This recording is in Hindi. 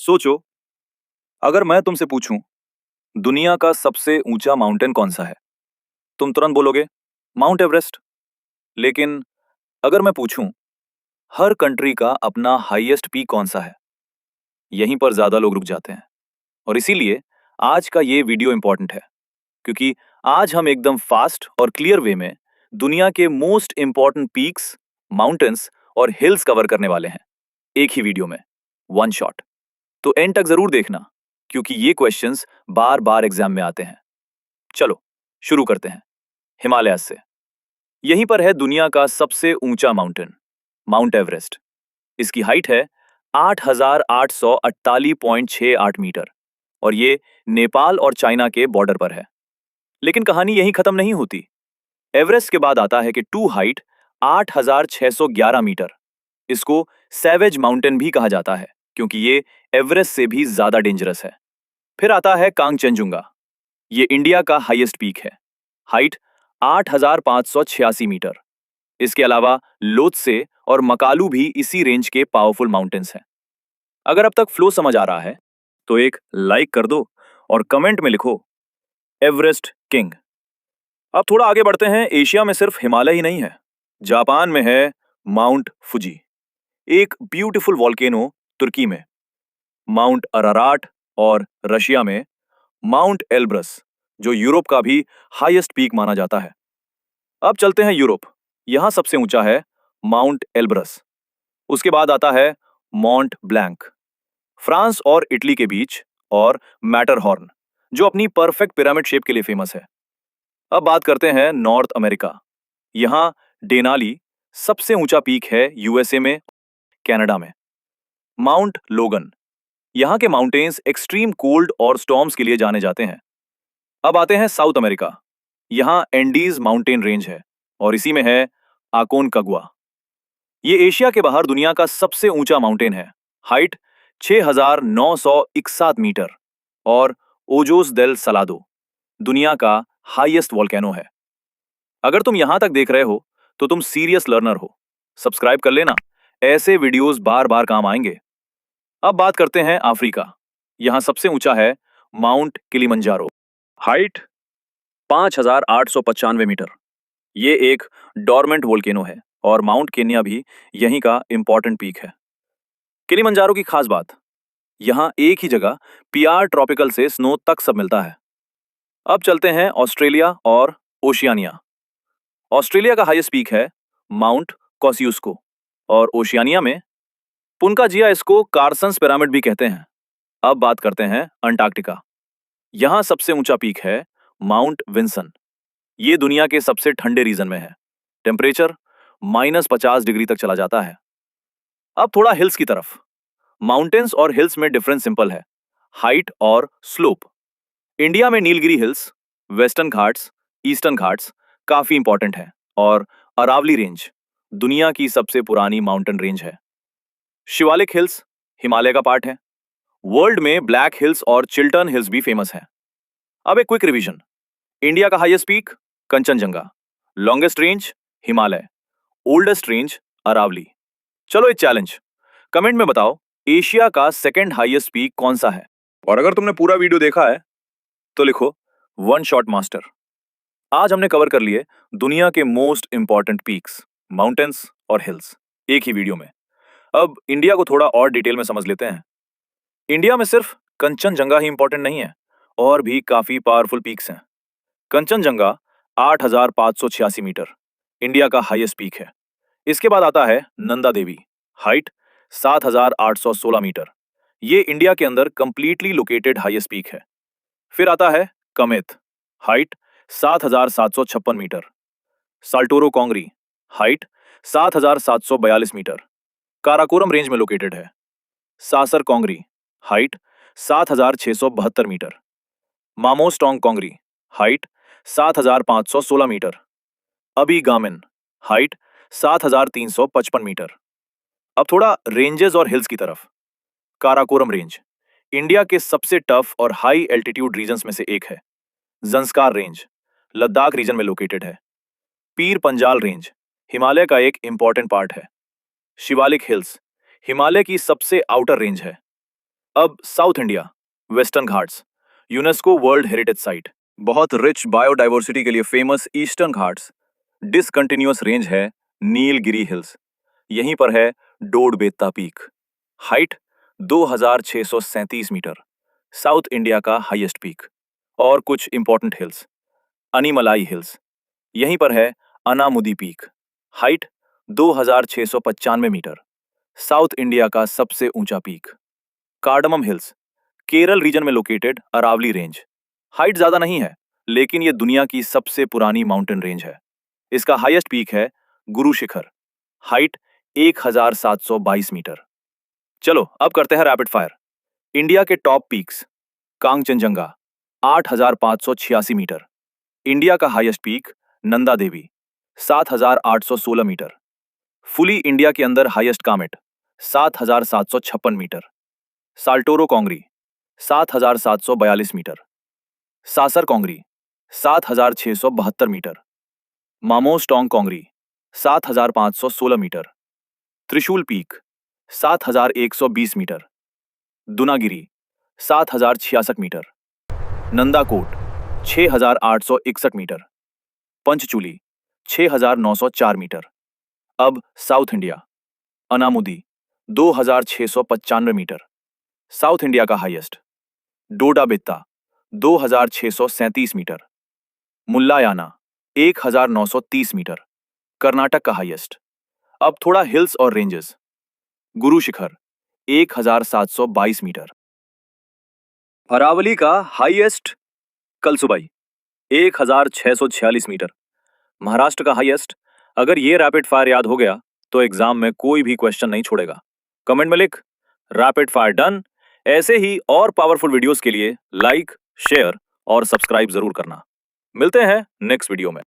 सोचो, अगर मैं तुमसे पूछूं दुनिया का सबसे ऊंचा माउंटेन कौन सा है, तुम तुरंत बोलोगे माउंट एवरेस्ट। लेकिन अगर मैं पूछूं हर कंट्री का अपना हाईएस्ट पीक कौन सा है, यहीं पर ज्यादा लोग रुक जाते हैं। और इसीलिए आज का ये वीडियो इंपॉर्टेंट है, क्योंकि आज हम एकदम फास्ट और क्लियर वे में दुनिया के मोस्ट इंपॉर्टेंट पीक्स, माउंटेन्स और हिल्स कवर करने वाले हैं एक ही वीडियो में, वन शॉट। तो एंड तक जरूर देखना, क्योंकि ये क्वेश्चंस बार बार एग्जाम में आते हैं। चलो शुरू करते हैं हिमालय से। यहीं पर है दुनिया का सबसे ऊंचा माउंटेन, माउंट एवरेस्ट। इसकी हाइट है 8,848.68 मीटर और ये नेपाल और चाइना के बॉर्डर पर है। लेकिन कहानी यहीं खत्म नहीं होती। एवरेस्ट के बाद आता है कि टू हाइट 8,611 मीटर। इसको सैवेज माउंटेन भी कहा जाता है, क्योंकि ये एवरेस्ट से भी ज्यादा डेंजरस है। फिर आता है कांगचेंजुंगा। ये इंडिया का हाईएस्ट पीक है, हाइट 8,586 मीटर। इसके अलावा लोत्से और मकालू भी इसी रेंज के पावरफुल माउंटेन्स हैं। अगर अब तक फ्लो समझ आ रहा है तो एक लाइक कर दो और कमेंट में लिखो एवरेस्ट किंग। अब थोड़ा आगे बढ़ते हैं। एशिया में सिर्फ हिमालय ही नहीं है, जापान में है माउंट फुजी, एक ब्यूटीफुल वॉल्केनो तुर्की में, माउंट अराराट, और रशिया में माउंट एल्ब्रस, जो यूरोप का भी हाईएस्ट पीक माना जाता है। अब चलते हैं यूरोप। यहां सबसे ऊंचा है माउंट एल्ब्रस। उसके बाद आता है मॉन्ट ब्लैंक, फ्रांस और इटली के बीच, और मैटरहॉर्न, जो अपनी परफेक्ट पिरामिड शेप के लिए फेमस है। अब बात करते हैं नॉर्थ अमेरिका। यहां डेनाली सबसे ऊंचा पीक है यूएसए में, कनाडा में, माउंट लोगन। यहां के माउंटेन्स एक्सट्रीम कोल्ड और स्टॉर्म्स के लिए जाने जाते हैं। अब आते हैं साउथ अमेरिका। यहां एंडीज माउंटेन रेंज है और इसी में है आकोनकागुआ। ये एशिया के बाहर दुनिया का सबसे ऊंचा माउंटेन है, हाइट 6,961 मीटर, और ओजोस देल सलादो दुनिया का हाईएस्ट वोल्केनो है। अगर तुम यहां तक देख रहे हो तो तुम सीरियस लर्नर हो। सब्सक्राइब कर लेना, ऐसे वीडियोस बार बार काम आएंगे। अब बात करते हैं अफ्रीका। यहां सबसे ऊंचा है माउंट किलिमंजारो, हाइट 5,895 मीटर। ये एक डोरमेंट वोल्केनो है और माउंट केन्या भी यहीं का इंपॉर्टेंट पीक है। किलिमंजारो की खास बात, यहां एक ही जगह पीआर ट्रॉपिकल से स्नो तक सब मिलता है। अब चलते हैं ऑस्ट्रेलिया और ओशियानिया। ऑस्ट्रेलिया का हाईएस्ट पीक है माउंट कॉसियुस्को, और ओशियानिया में पुनकाजिया, इसको कार्सन्स पिरामिड भी कहते हैं। अब बात करते हैं अंटार्कटिका। यहां सबसे ऊंचा पीक है माउंट विंसन। ये दुनिया के सबसे ठंडे रीजन में है, टेम्परेचर -50 डिग्री तक चला जाता है। अब थोड़ा हिल्स की तरफ। माउंटेन्स और हिल्स में डिफरेंस सिंपल है, हाइट और स्लोप। इंडिया में Nilgiri hills, western Ghats, eastern Ghats काफी इंपॉर्टेंट है, और अरावली रेंज दुनिया की सबसे पुरानी माउंटेन रेंज है। शिवालिक हिल्स हिमालय का पार्ट है। वर्ल्ड में ब्लैक हिल्स और चिल्टन हिल्स भी फेमस हैं। अब एक क्विक रिवीजन। इंडिया का highest peak Kanchenjunga, longest range Himalaya, oldest range Aravalli. चलो एक चैलेंज, कमेंट में बताओ एशिया का सेकंड हाईएस्ट पीक कौन सा है। और अगर तुमने पूरा वीडियो देखा है तो लिखो वन शॉट मास्टर। आज हमने कवर कर लिए दुनिया के मोस्ट इंपॉर्टेंट पीक्स, माउंटेन्स और हिल्स एक ही वीडियो में। अब इंडिया को थोड़ा और डिटेल में समझ लेते हैं। इंडिया में सिर्फ कंचनजंगा ही इंपॉर्टेंट नहीं है, और भी काफी पावरफुल पीक्स हैं। कंचनजंगा 8,586 मीटर इंडिया का हाईएस्ट पीक है। इसके बाद आता है नंदा देवी, हाइट 7,816 मीटर। ये इंडिया के अंदर कंप्लीटली लोकेटेड हाईएस्ट पीक है। फिर आता है Kamet, height 7,756 metre. Saltoro Kangri, height 7,742 metre, Karakoram range में लोकेटेड है। Saser Kangri, height 7,672 metre. Mamostong Kangri, height 7,516 metre. Abi Gamin, height 7,355 metre. अब थोड़ा रेंजेस और हिल्स की तरफ। काराकोरम रेंज इंडिया के सबसे टफ और हाई एल्टीट्यूड रीजन्स में से एक है। जंस्कार रेंज लद्दाख रीजन में लोकेटेड है। पीर पंजाल रेंज हिमालय का एक इंपॉर्टेंट पार्ट है। शिवालिक हिल्स हिमालय की सबसे आउटर रेंज है। अब south India, western Ghats, UNESCO world heritage site, बहुत रिच बायोडाइवर्सिटी के लिए famous eastern Ghats, discontinuous range है नीलगिरी हिल्स, यहीं पर है Doddabetta peak, height 2637 metre, south India का हाईएस्ट पीक। और कुछ इंपॉर्टेंट हिल्स, अनीमलाई हिल्स, यहीं पर है Anamudi peak, height 2695 metre, south India का सबसे ऊंचा peak. Cardamom hills, Kerala region में लोकेटेड अरावली रेंज, हाइट ज्यादा नहीं है लेकिन ये दुनिया की सबसे पुरानी माउंटेन रेंज है। इसका हाईएस्ट पीक है गुरु शिखर, हाइट 1722 मीटर। चलो अब करते हैं रैपिड फायर। इंडिया के top peaks, Kangchenjunga 8586 metre, India का highest peak Nanda Devi 7816 metre, fully India के अंदर highest Kamet 7756 metre, Saltoro Kangri 7742 metre, Saser Kangri 7672 metre, Mamostong Kangri 7516 metre, Trishul peak 7120 metre, Dunagiri 7066 metre, Nandakot 6861 metre, Panchchuli 6904 metre. अब south India, Anamudi 2695 metre, south India का highest, Doda Betta 2637 metre, Mullayana 1930 metre, Karnataka का हाईएस्ट। अब थोड़ा हिल्स और रेंजेस, गुरु शिखर 1722 मीटर, अरावली का हाईएस्ट कलसुबाई 1646 मीटर, महाराष्ट्र का हाईएस्ट। अगर ये रैपिड फायर याद हो गया तो एग्जाम में कोई भी क्वेश्चन नहीं छोड़ेगा। कमेंट में लिख रैपिड फायर डन। ऐसे ही और पावरफुल वीडियोस के लिए लाइक, शेयर और सब्सक्राइब जरूर करना। मिलते हैं नेक्स्ट वीडियो में।